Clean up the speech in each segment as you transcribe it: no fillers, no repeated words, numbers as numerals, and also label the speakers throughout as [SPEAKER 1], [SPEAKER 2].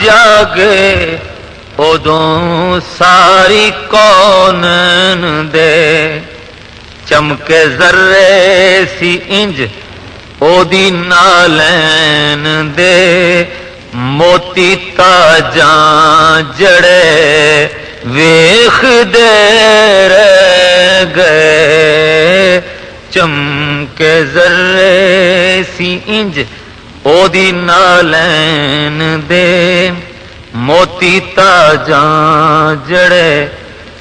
[SPEAKER 1] جاگے ادوں ساری کونن دے چمکے ذرے سی انج او دی نالین دے موتی تاجاں جڑے ویخ دے رہ گئے چمکے ذرے سی انج او دی نالین دے موتی تاجاں جڑے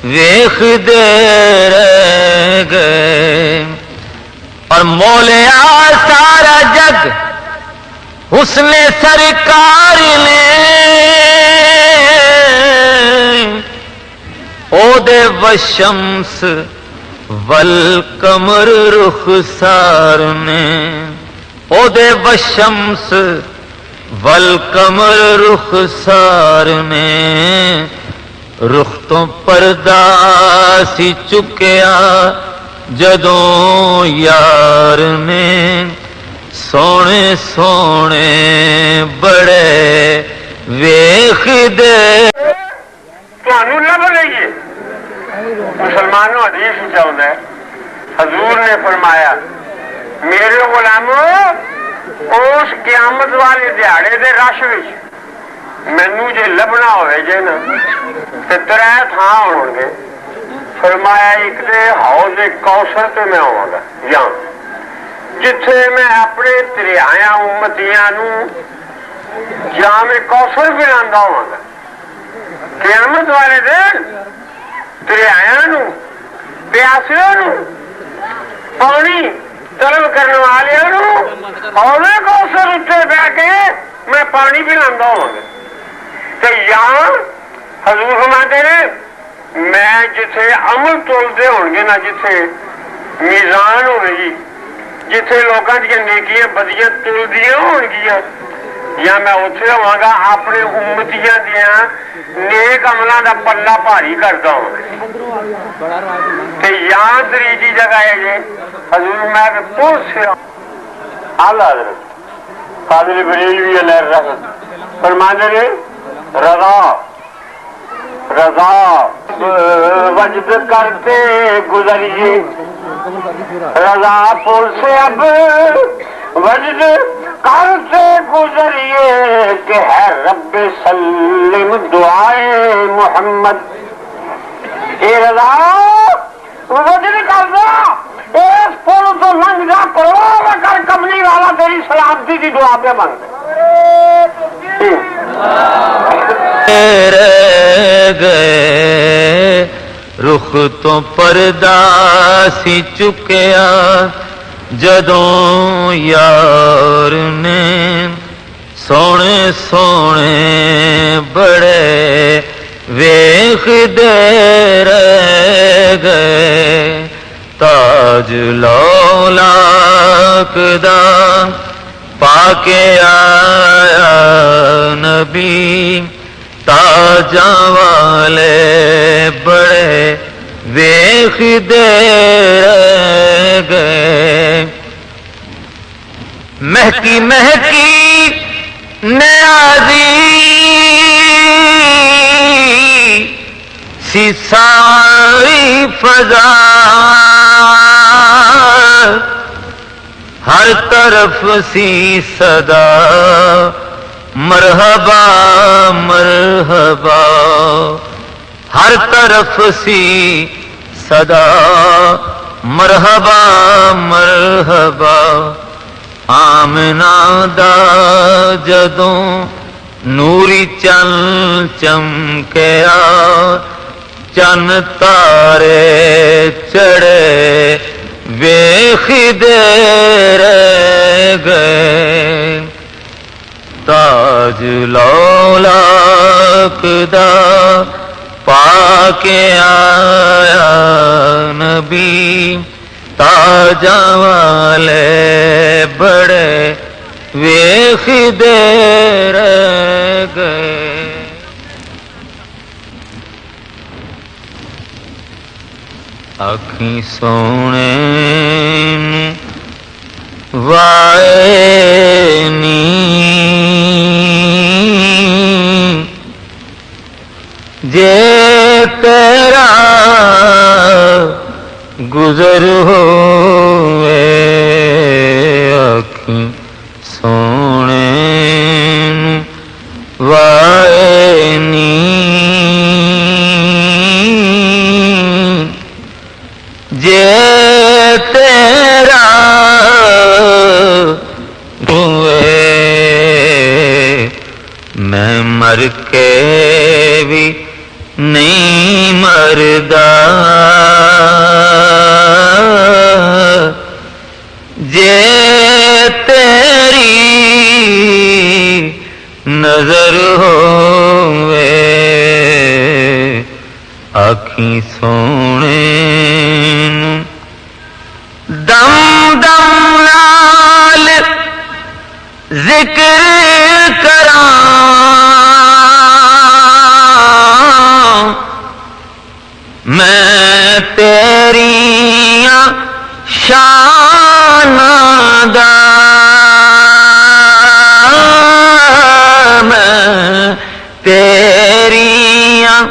[SPEAKER 1] ویخ دے رہ گئے اور مولیا سارا جگ حسن سرکار نے او دے وشمس والقمر رخسار نے او دے وشمس والقمر رخسار نے رخ تو پردہ سی چکیا جدوں یار نے سونے سونے بڑے ویخ دے
[SPEAKER 2] تانوں لب لئیے مسلمانوں حدیث چاہتا ہے حضور نے فرمایا میرے غلاموں اس قیامت والے دیہڑے دے رش وچ مینوں جے لبنا ہوئے جے نا تے ترے تھاں ہون گے فرمایا ایک تے حوض کوثر تے میں آواں گا یہاں جتھے میں اپنے دریاں امتیاں نو جام کوثر پلاندا ہواں گا قیامت والے دن دریاں نو پیاسیاں نو پانی طلب کرنے والوں نو حوض کوثر اتنے بیٹھ کے میں پانی پلاندا ہواں گا تے یہاں حضور فرماتے ہیں میں جتھے عمل تولدے ہون گے نا جتھے میزان ہوئے گی جتھے لوگوں کی نیکیاں بدیاں تولدیاں ہون گیاں یا میں اتنے ہوا گا اپنے امتیاں دیا نیک عملاں دا پلہ بھاری کرتا ہوں تے یہاں تریجی جگہ ہے جی حضور میں پور سے اعلیٰ حضرت قادر بریلوی علیہ الرحمت فرماتے ہیں رضا رضا وجد کرتے گزریے رضا پل سے اب وجد کرتے گزریے کہ ہے رب سلم دعائے محمد اے رضا وجد کرنا اس پل تو لنگ جا کرو کر کملی والا تیری سلامتی کی دعا پہ مانگ
[SPEAKER 1] رہ گئے رخ تو پردہ سی چکیا جدوں یار نے سونے سونے بڑے ویخ دے رہ گئے تاج لولاک دا پاکے آیا نبی تاجاں والے بڑے ویخ دے رہ گئے مہکی مہکی نیازی سی ساری فضا ہر طرف سی صدا مرحبا مرحبا ہر طرف سی صدا مرحبا مرحبا آمنہ دا جدوں نوری چن چمکیا چن تارے چڑھے ویخ دے رہ گئے تاج لولاک دا پاکے آیا نبی تاجاں والے بڑے ویخ دے رہ گئے اکھیں سونے وائے نی نظر ہوئے آنکھیں سونے نوں وائے نی جے تیرا ہوئے میں مر کے بھی نہیں مردا جے تیری نظر ہوئے آنکھیں سونے نوں دم دم نال ذکر کراں میں تیریاں شاناں دا میں تیریاں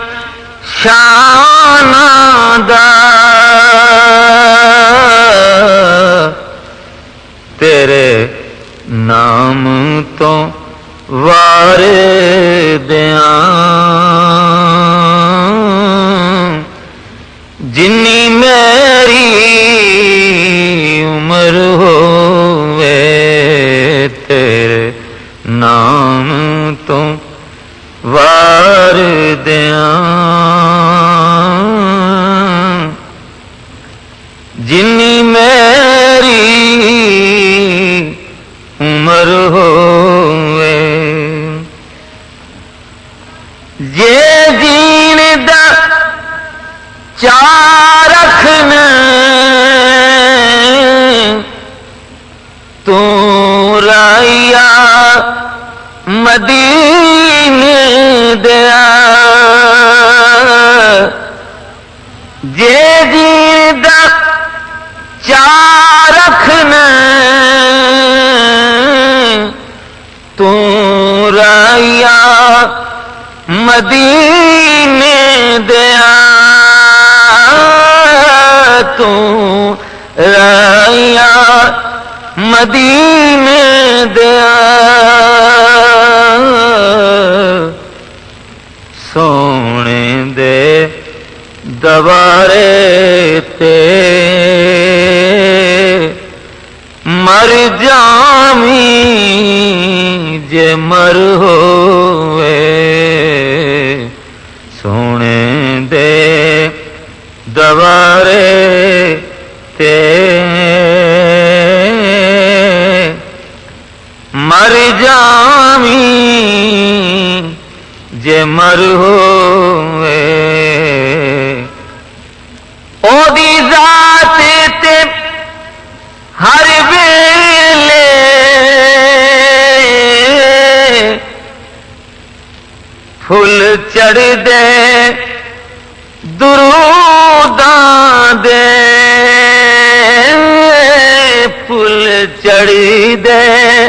[SPEAKER 1] شاناں دا تیرے نام تو وار دیاں جنی میری عمر ہوئے تیرے نام تو وار دیاں جنی میری عمر ہوئے یہ جین دا چار رکھنا تو رائیا مدینے دیا جے جین دا چار رکھنا تو رائیا مدینے دیا تو رائیا مدینے دیا سونے دے دوارے تے مر جامی جے مر ہوئے سونے دے دوارے تے مر جامی جے مر ہوئے او دی ذات تے ہر ویلے پھل چڑھ دے دروداں دے پھل چڑھ دے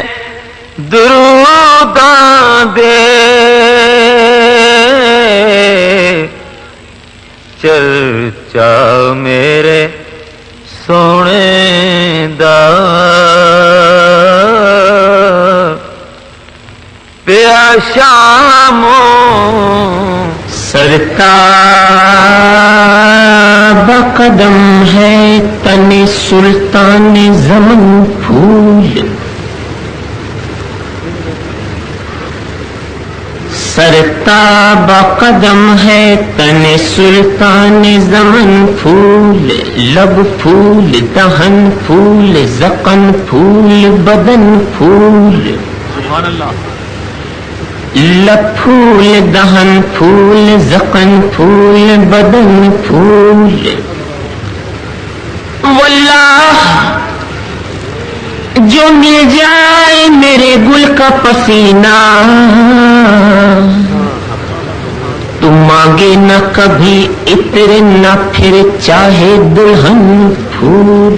[SPEAKER 1] دروداں دے چرچا میرے سونے دا پیا شاموں
[SPEAKER 3] سرتاب قدم ہے تن سلطان زمن پھول سرتاب قدم ہے تن سلطان زمن پھول لب پھول دہن پھول زقن پھول بدن پھول
[SPEAKER 1] سبحان اللہ
[SPEAKER 3] لب پھول دہن پھول زقن پھول بدن پھول واللہ جو مل جائے میرے گل کا پسینہ تو مانگے نہ کبھی عطر نہ پھر چاہے دلہن پھول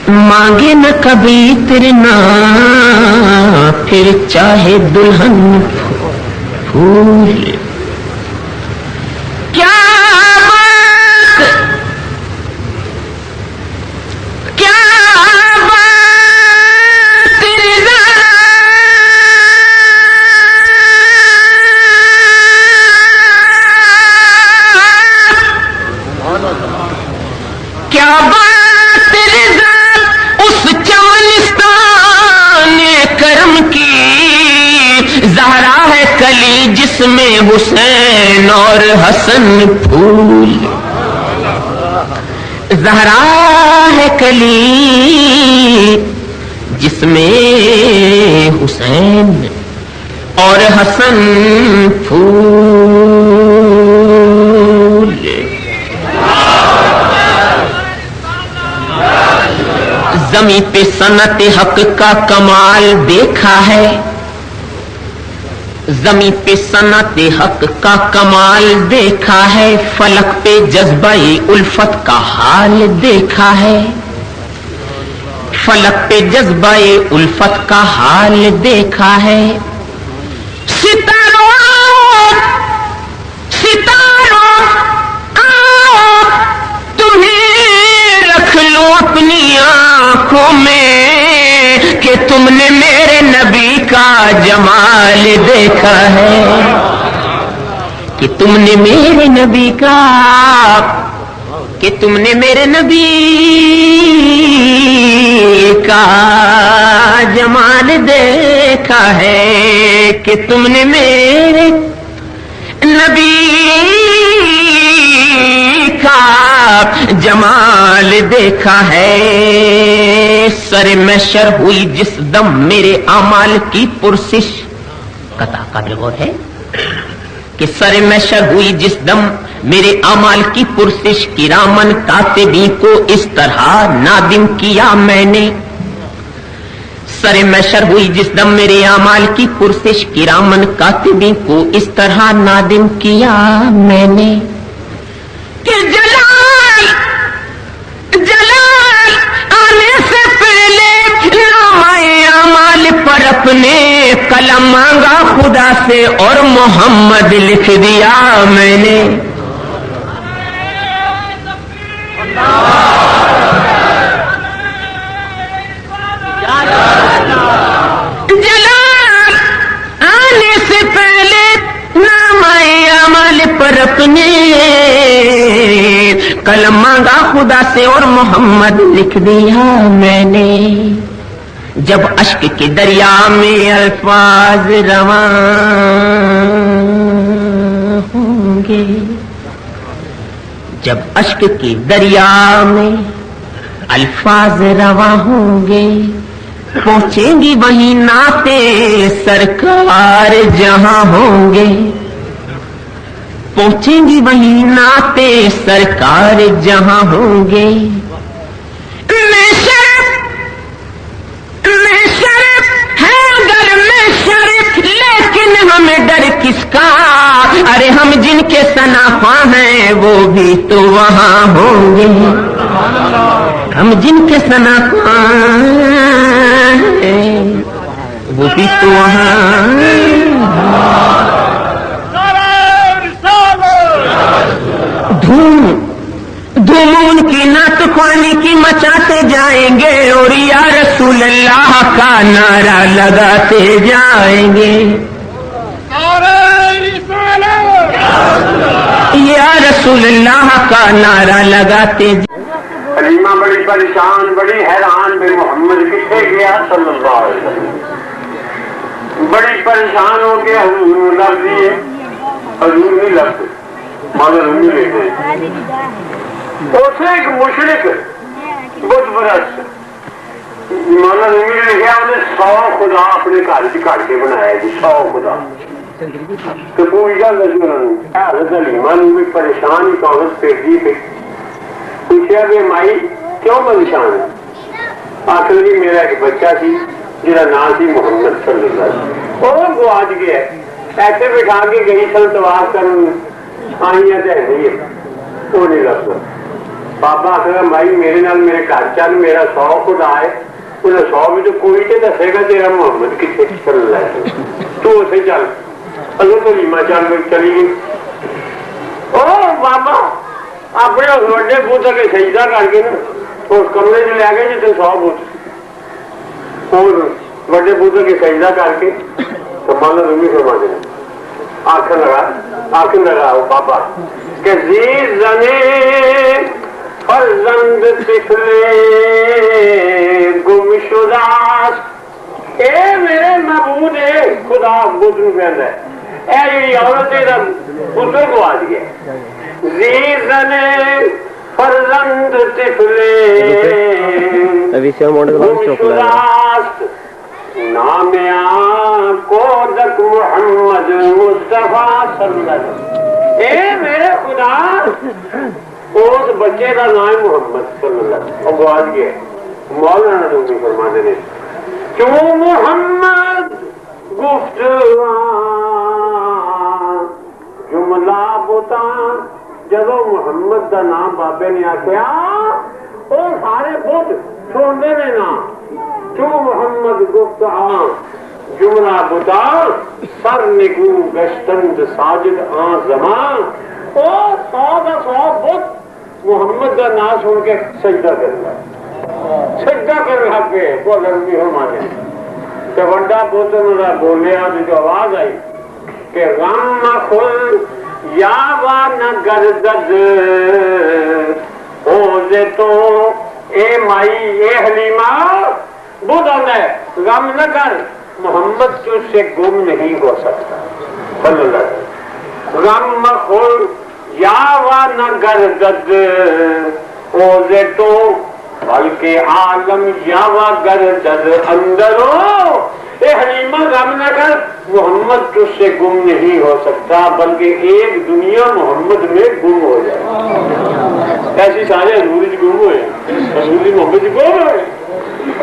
[SPEAKER 3] مانگے نہ کبھی عطر نہ پھر چاہے دلہن پھول کیا بات کیا بات رضا اس چمنستان کرم کی، زہرا ہے کلی جس میں حسین اور حسن پھول، زہرا ہے کلی جس میں حسین اور حسن پھول۔ زمیں پہ صنعت حق کا کمال دیکھا ہے، زمیں پہ صنعت حق کا کمال دیکھا ہے، فلک پہ جذبہ الفت کا حال دیکھا ہے، فلک پہ جذبہ الفت کا حال دیکھا ہے۔ ستاروں ستاروں آؤ تمہیں رکھ لو اپنی آنکھوں میں کہ تم نے میرے نبی کا جمال دیکھا ہے، کہ تم نے میرے نبی کا، کہ تم نے میرے نبی کا جمال دیکھا ہے، کہ تم نے میرے نبی کا جمال دیکھا ہے۔ سر محشر ہوئی جس دم میرے اعمال کی پرسش، قطع قابل غور ہے کہ سر محشر ہوئی جس دم میرے اعمال کی پرسش، کرامن کاتبین کو اس طرح نادم کیا میں نے، سر محشر ہوئی جس دم میرے اعمال کی پرسش، کرامن کاتبین کو اس طرح نادم کیا میں نے کہ جلال جلال آنے سے پہلے نامہ اعمال پر اپنے قلم مانگا خدا سے اور محمد لکھ دیا میں نے۔ جلال آنے سے پہلے نامہ اعمال پر اپنے قلم مانگا خدا سے اور محمد لکھ دیا میں نے۔ جب اشک کے دریا میں الفاظ رواں ہوں گے، جب اشک کے دریا میں الفاظ رواں ہوں گے، پہنچیں گی وہیں نعتیں سرکار جہاں ہوں گے، پہنچیں گی وہیں نعتیں سرکار جہاں ہوں گے۔ میں شرف ہے گر میں شرف، لیکن ہمیں ڈر کس کا، ارے ہم جن کے شناخواں ہیں وہ بھی تو وہاں ہوں گے، ہم جن کے شناخواں ہیں وہ بھی تو وہاں۔ دھوم ان کی نعت خوانی کی مچاتے جائیں گے اور یا رسول اللہ کا نعرہ لگاتے جائیں گے، یا رسول اللہ کا نعرہ لگاتے
[SPEAKER 2] حلیمہ بڑی پریشان بڑی حیران بے محمد کتنے گیا صلی اللہ علیہ وسلم، بڑی پریشان ہو کے حضور لفظ دیے، حضور نہیں لفظ مانا رومی لے گئے۔ اسے ایک مشرک بت برس مانا رومی نے لکھا انہیں 100 خدا اپنے گھر سے کاٹ کے بنایا جی، 100 خدا۔ تو پوچھا حضرت حلیمہ نے بھی پریشان ہی کاغذ پھیر دی پہ پوچھا کہ مائی کیوں پریشان ہے؟ آخر جی میرا ایک بچہ سی جہاں نام سی محمد صلی اللہ علیہ وسلم، وہ گواچ گیا، ایسے بٹھا کے گئی سن طواف کرن آئیاں تو ہے وہ نہیں لگتا۔ بابا آخر بھائی میرے نال میرے گھر چل، میرا 100 خدا ہے، انہیں 100 میں تو کوئی تو دسے گا تیرا محمد کتنے چل رہا ہے، تو اسے چل اگر تو حلیمہ چل چلی گئی۔ او بابا اپنے اس وڈے بت کے سجدہ کر کے نا اس کمرے چ لے گئے جتنے 100 بت، وڈے بت کے سجدہ کر کے تو مان رومی فرما دینا آخر لگا وہ بابا کہ زی زمین فرزند طفلے گمشدہ اے میرے معبود خدا بدھ نو کہندا ہے اے جڑی عورت دا پتر گوا گیا زیزنے فرزند طفلے گمشدہ نام کودک محمد مصطفیٰ صلی اللہ علیہ وسلم اے میرے خدا اس بچے کا نام محمد صلی اللہ علیہ وسلم گواز گیا مولانا رومی فرماتے ہیں کیوں محمد گفتگان جملہ بتا جدو محمد کا نام بابے نے آخیا وہ سارے بت چھوڑنے نے نام کیوں محمد گفتگان جملہ بتا سر نگو گشتند ساجد آن زمان او 100 بت محمد کا نام سن کے سجدہ کرنا سجدہ کر رہا کہ وہ لڑکی ہو مانے کہ وڈا بوتن را بولیا جو آواز آئی کہ غم خل یا وانا گردد او دے تو اے مائی اے حلیمہ بودن ہے غم نہ کر محمد تجھ سے گم نہیں ہو سکتا صلی اللہ علیہ وسلم غم خل یا وانا گردد او دے تو بلکہ عالم یاوا گردد اندرو اے حلیمہ غم نہ کر محمد تجھ سے گم نہیں ہو سکتا بلکہ ایک دنیا محمد میں گم ہو جائے ایسی سارے حضوری سے گم ہوئے حضوری محمد سے گم ہوئے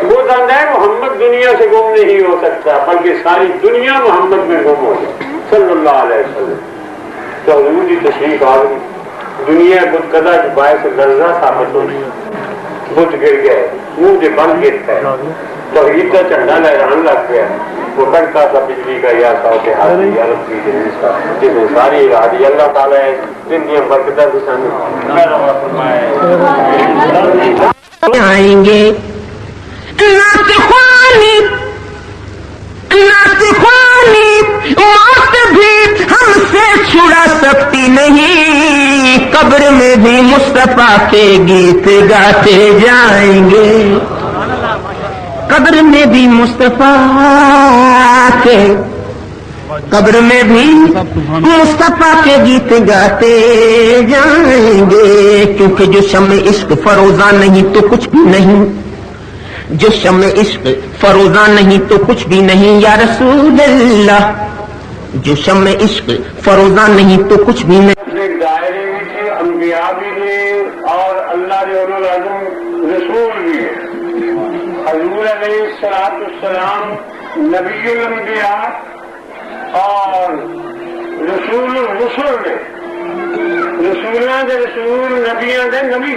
[SPEAKER 2] وہ کہتا ہے محمد دنیا سے گم نہیں ہو سکتا بلکہ ساری دنیا محمد میں گم ہو جائے صلی اللہ علیہ وسلم تو حضور کی تشریف آ گئی دنیا بت قدا کے باعث لرزہ ثابت ہو گئی بت گر گئے منہ سے بن گرتا ہے توحید کا جھنڈا لہران لگ گیا وہ کڑکا سا بجلی کا یا صاحب حاضری عرب کی جنس کا جس میں ساری ارادی اللہ تعالیٰ ہے جن کی برکتہ سے سامنے
[SPEAKER 3] آئیں گے نعت خوانی موت بھی ہم سے چھڑا سکتی نہیں قبر میں بھی مصطفیٰ کے گیت گاتے جائیں گے قبر میں بھی مصطفیٰ کے قبر میں بھی مصطفیٰ کے گیت گاتے جائیں گے کیونکہ جو شمع عشق فروزہ نہیں تو کچھ بھی نہیں جو شمع عشق فروزہ نہیں تو کچھ بھی نہیں یا رسول اللہ جو شمع عشق فروزہ نہیں تو کچھ بھی نہیں
[SPEAKER 2] دائرے بھی تھے انبیاء بھی تھے اور اللہ رسول بھی ہے حضور علیہ السلام نبی الانبیاء اور رسول الرسل نے رسولوں کے رسول نبیوں کے نبی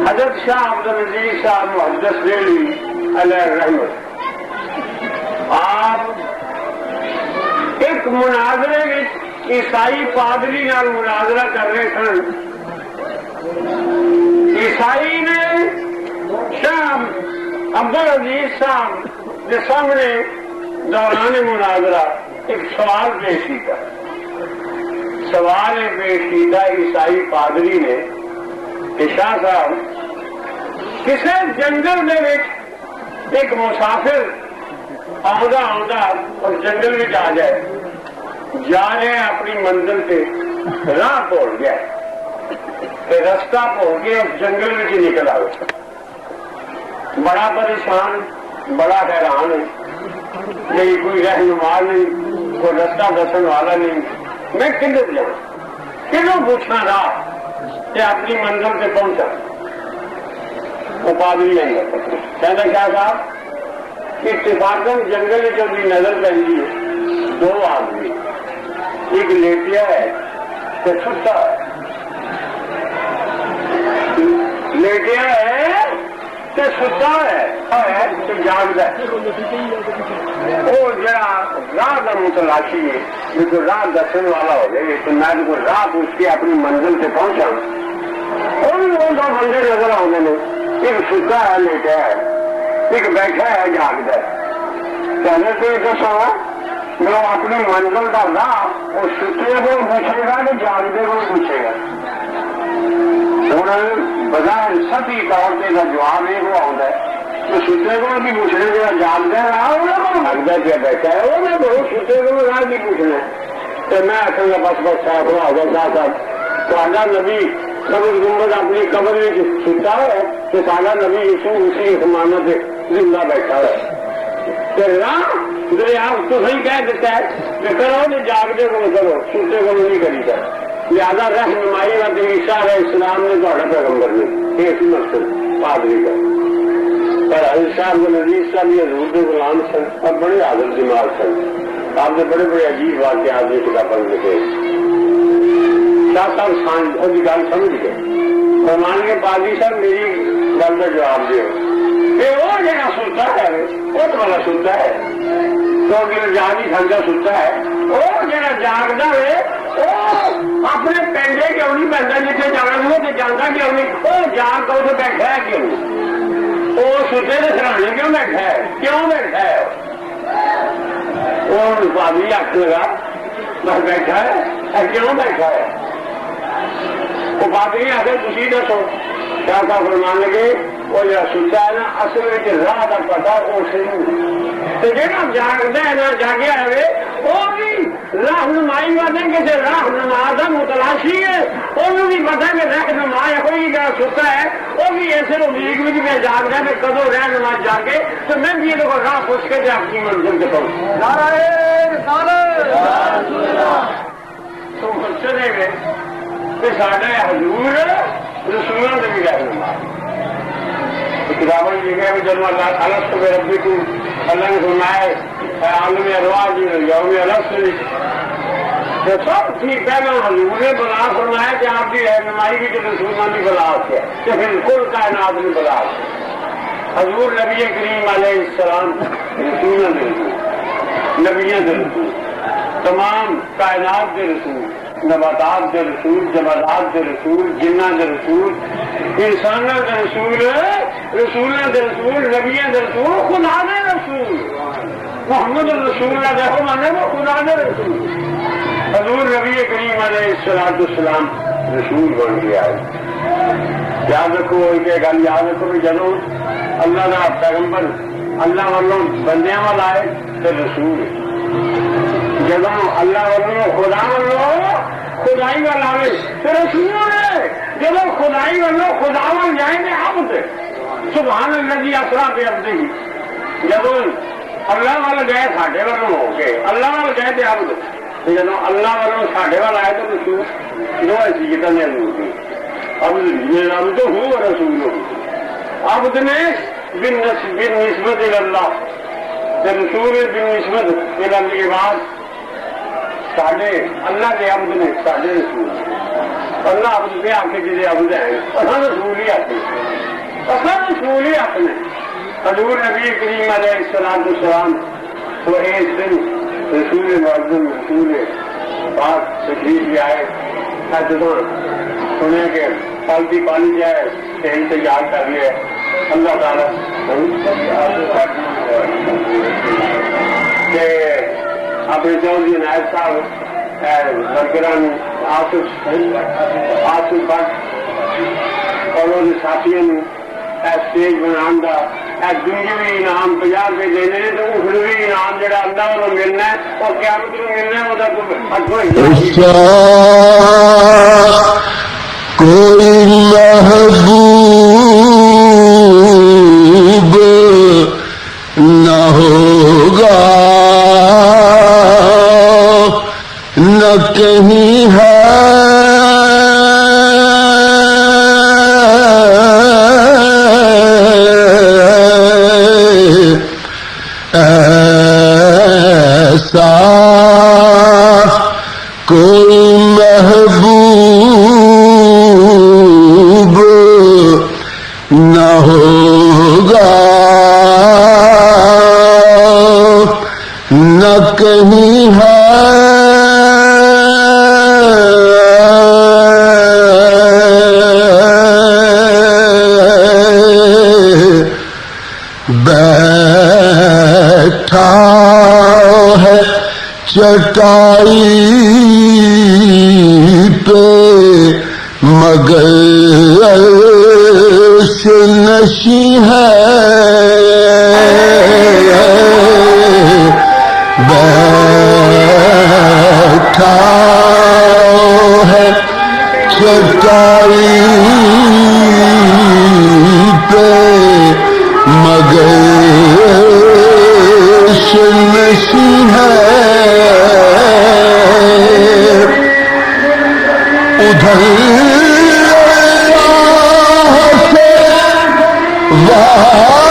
[SPEAKER 2] حضرت شاہ عبدالعزیز صاحب محدث دہلوی علیہ الرحمت آپ ایک مناظرے میں عیسائی پادری نال مناظرہ کر رہے سن عیسائی نے شاہ عبدالعزیز صاحب کے سامنے دوران مناظرہ ایک سوال پیش کیا سوال پیش کیا عیسائی پادری نے کہ شاہ صاحب کسی جنگل میں ایک مسافر آؤں اور جنگل میں آ جائے جا رہے اپنی منزل سے راہ بھول گیا رستہ بھول کے اس جنگل میں نکل آئے بڑا پریشان بڑا حیران ہے نہیں کوئی رہنما نہیں کوئی رستہ دسن والا نہیں میں کدھر جاؤں کدھر پوچھنا راہ کہ اپنی منزل سے پہنچا وہ پادری نہیں کہنا کیا صاحب اتفاقاً جنگل میں جو بھی نظر پہنی ہے دو آدمی ایک لیٹیا ہے تو ستا ہے لیٹیا ہے تو ستا ہے تو جاگتا ہے وہ جڑا راہ کا متلاشی ہے جو راہ دسن والا ہو گئے تو میں کو راہ پوچھ کے اپنی منزل سے پہنچا وہ دو بندے نظر آتے ہیں ایک ستا ہے لیٹا ہے ایک بیٹھا ہے جاگتا ہے کہنے سے دسو میں اپنی منزل کا راہ وہ ستے کو پوچھے گا کہ جاگتے کو پوچھے گا ہوں بظاہر سطحی طور پہ جواب یہ ہوا ہوتا ہے تو سوچنے کو بھی پوچھنا جا جانتا ہے لگتا پہ بیٹھا ہے وہ میں بہت سوچنے کو راہ بھی پوچھنا تو میں آخر گا بس بس صاحب ہوا ہوگا صاحب تو نبی قبر گنبد اپنی قبر میں سوتا ہے تو سارا نبی یسوع اسی ضمانت زندہ بیٹھا ہے آپ تو صحیح کہہ دیتا ہے کہ کرو تو جاگتے کو کرو سوتے کو نہیں کری جائے لہٰذا رہنمائی کا عیسیٰ علیہ السلام نے تو پیغمبر نے یہ اسی مقصد پادری کا پر صاحب نزیز صاحب یہ حضور کے غلام سن اور بڑے عادت دماغ سن آپ نے بڑے بڑے عجیب واقعات کی کتابیں لکھے شاہ صاحب خان کی گل سمجھ گئے فرمان کے پادری صاحب میری گل کا جواب دو وہ جہاں سنتا ہے وہ تو بڑا سنتا ہے تو جاگ ہی سمجھا سنتا ہے وہ جہاں جاگتا ہے وہ اپنے پینڈے کیوں نہیں پہنتا جتنے جانا تو جانتا کیوں نہیں وہ جاگ کر تو بیٹھا ہے کیوں وہ سوتے کے سرانے کیوں بیٹھا ہے کیوں بیٹھا ہے وہ پادری آخ لگا بس بیٹھا ہے کیوں بیٹھا ہے وہ پادری آ کے تھی دسو کیا کا فرمان لگے وہ جا سوچا ہے نا اصل میں راہ کا پتا اسے تو جہاں جاگتا ہے نا جاگیا ہے وہ بھی رہنمائی والے کسی رہنما کا متلاشی ہے وہ بھی پتا کہ رہنما کوئی جہاں سوتا ہے وہ بھی ایسے امید بھی میں جاگتا ہے کہ کدو رہنما جاگے تو میں بھی یہ راہ پوچھ کے اپنی منزل سے پہنچوں تو چلے گئے کہ سارا حضور رسولوں سے بھی رہنما کتابوں میں لکھا ہے جب الگ تو ربی کو اللہ نے فرمایا عالم ارواح جی یوم الگ سے تو سب ٹھیک ہے میں حضور نے بلا فرمایا کہ آپ کی رہنمائی کی جو رسولوں کی بلا ہے کہ پھر کل کائنات میں بلا ہے حضور نبی کریم علیہ السلام رسولوں کے رسول نبیوں کے رسول تمام کائنات کے رسول نباتات کے رسول جمادات کے رسول جنہ کے رسول انسانوں کے رسول رسولوں کے رسول نبیوں کے رسول خدا کے رسول محمد الرسول اللہ دیکھو مانے وہ خدا کے رسول حضور نبی کریم علیہ السلام رسول بن گیا ہے یاد رکھو ایک گل یاد رکھو کہ جدو اللہ کا پیغمبر اللہ والوں بندیاں والا آئے تو رسول جب اللہ والوں خدا والوں خدائی وال آئے تو رسول ہے جب خدائی والوں خدا وال جائیں گے عبد سبحان اللہ جی اثرا پہ عبد ہی جب اللہ وال گئے ساڈے والوں ہو کے اللہ وال گئے تھے عبد جب اللہ والوں ساڈے وال آئے تو رسول دو ایسی جتنا نے عبد تو ہوں رسول ہوں عبد نے بن نسبت اللہ رسول بن نسبت العباد ساڈے اللہ کے عبد نے ساڈے رسول اللہ عبد پہ آ کے جی عبد ہے اصل رسول ہی آتے اصل رسول ہی اپنے حضور نبی کریم علیہ السلام تو اس دن رسول معظم رسول پاک تشریف لے آئے جب سنے کہ پالتی پانی جائے صحیح تیار کر لیا اللہ تعالیٰ کہ اپنے چودھری نائب صاحب برقرار آصف بٹ اور وہ ساتھیوں اسٹیج بنا دنیاوی انعام 50 روپے دینے تو اخروی انعام جڑا اللہ کو ملنا ہے اور قیامت کو ملنا ہے وہ
[SPEAKER 4] کوئی محبوب نہ ہوگا نہ کہیں ہے ایسا کوئی محبوب نہ ہوگا نہ کہیں ہے بیٹھا ہے چٹائی پہ مگر واہ